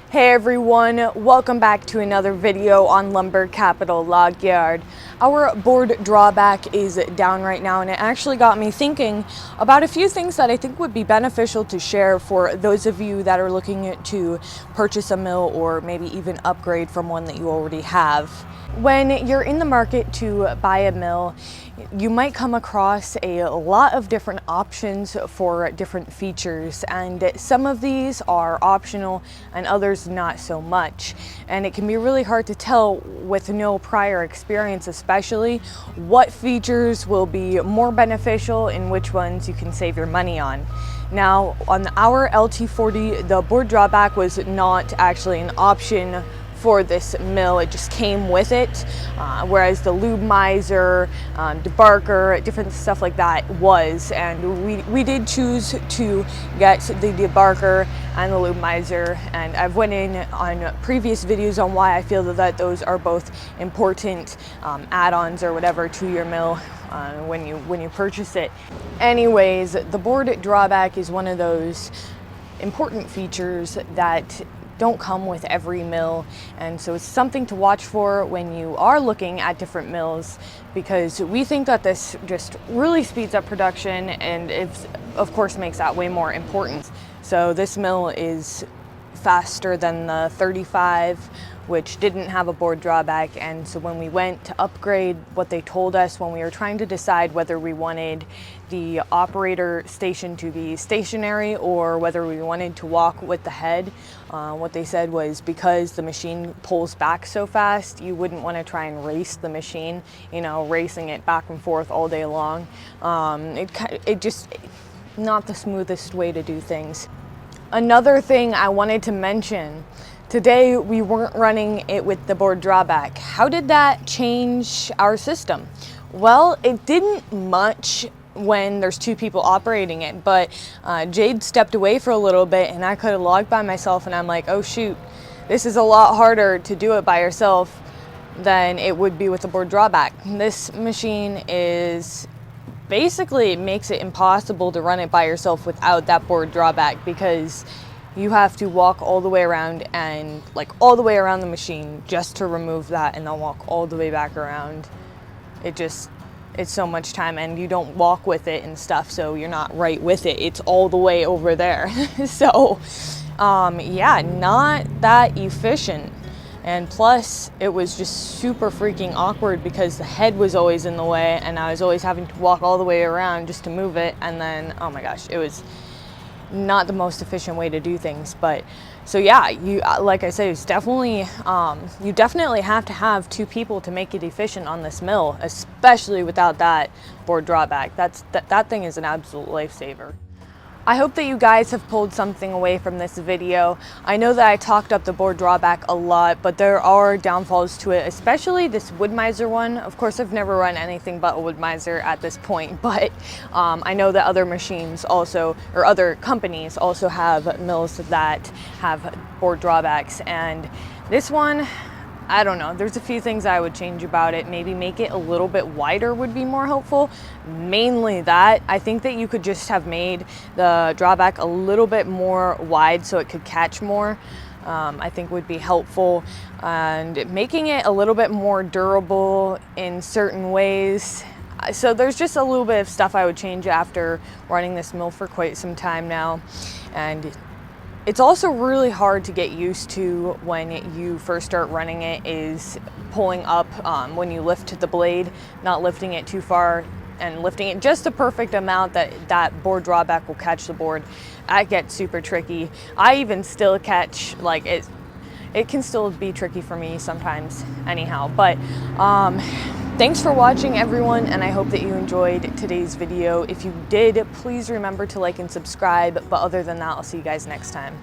Hey everyone, welcome back to another video on Lumber Capital Log Yard. Our board drawback is down right now, and it actually got me thinking about a few things that I think would be beneficial to share for those of you that are looking to purchase a mill or maybe even upgrade from one that you already have. When you're in the market to buy a mill, you might come across a lot of different options for different features, and some of these are optional and others not so much. And it can be really hard to tell with no prior experience, especially what features will be more beneficial and which ones you can save your money on. Now, on our LT40, the board drawback was not actually an option for this mill. It just came with it, whereas the lube miser, debarker, different stuff like that was, and we did choose to get the debarker and the lube miser, and I've went in on previous videos on why I feel that those are both important add-ons or whatever to your mill when you purchase it. Anyways, the board drawback is one of those important features that don't come with every mill, and so it's something to watch for when you are looking at different mills, because we think that this just really speeds up production, and it of course makes that way more important. So this mill is faster than the 35, which didn't have a board drawback, and so when we went to upgrade, what they told us when we were trying to decide whether we wanted the operator station to be stationary or whether we wanted to walk with the head, what they said was because the machine pulls back so fast, you wouldn't want to try and race the machine, racing it back and forth all day long. It just not the smoothest way to do things. Another thing I wanted to mention, today we weren't running it with the board drawback. How did that change our system? Well, it didn't much when there's two people operating it, but Jade stepped away for a little bit and I could have logged by myself, and I'm like, oh shoot, this is a lot harder to do it by yourself than it would be with the board drawback. This machine is basically, it makes it impossible to run it by yourself without that board drawback, because you have to walk all the way around and all the way around the machine just to remove that, and then walk all the way back around. It's so much time, and you don't walk with it and stuff, so you're not right with it. It's all the way over there. So yeah, not that efficient. And plus, it was just super freaking awkward because the head was always in the way, and I was always having to walk all the way around just to move it. And then, oh my gosh, it was not the most efficient way to do things. But so yeah, you like I said, it's definitely you definitely have to have two people to make it efficient on this mill, especially without that board drawback. That thing is an absolute lifesaver. I hope that you guys have pulled something away from this video. I know that I talked up the board drawback a lot, but there are downfalls to it, especially this wood miser one. Of course, I've never run anything but a wood miser at this point, but I know that other machines also, or other companies also have mills that have board drawbacks, and this one, I don't know, there's a few things I would change about it. Maybe make it a little bit wider would be more helpful. Mainly that. I think that you could just have made the drawback a little bit more wide so it could catch more. I think would be helpful, and making it a little bit more durable in certain ways. So there's just a little bit of stuff I would change after running this mill for quite some time now. And it's also really hard to get used to when you first start running it, is pulling up when you lift the blade, not lifting it too far and lifting it just the perfect amount that board drawback will catch the board. That gets super tricky. I even still catch, it can still be tricky for me sometimes anyhow. But thanks for watching, everyone, and I hope that you enjoyed today's video. If you did, please remember to like and subscribe, but other than that, I'll see you guys next time.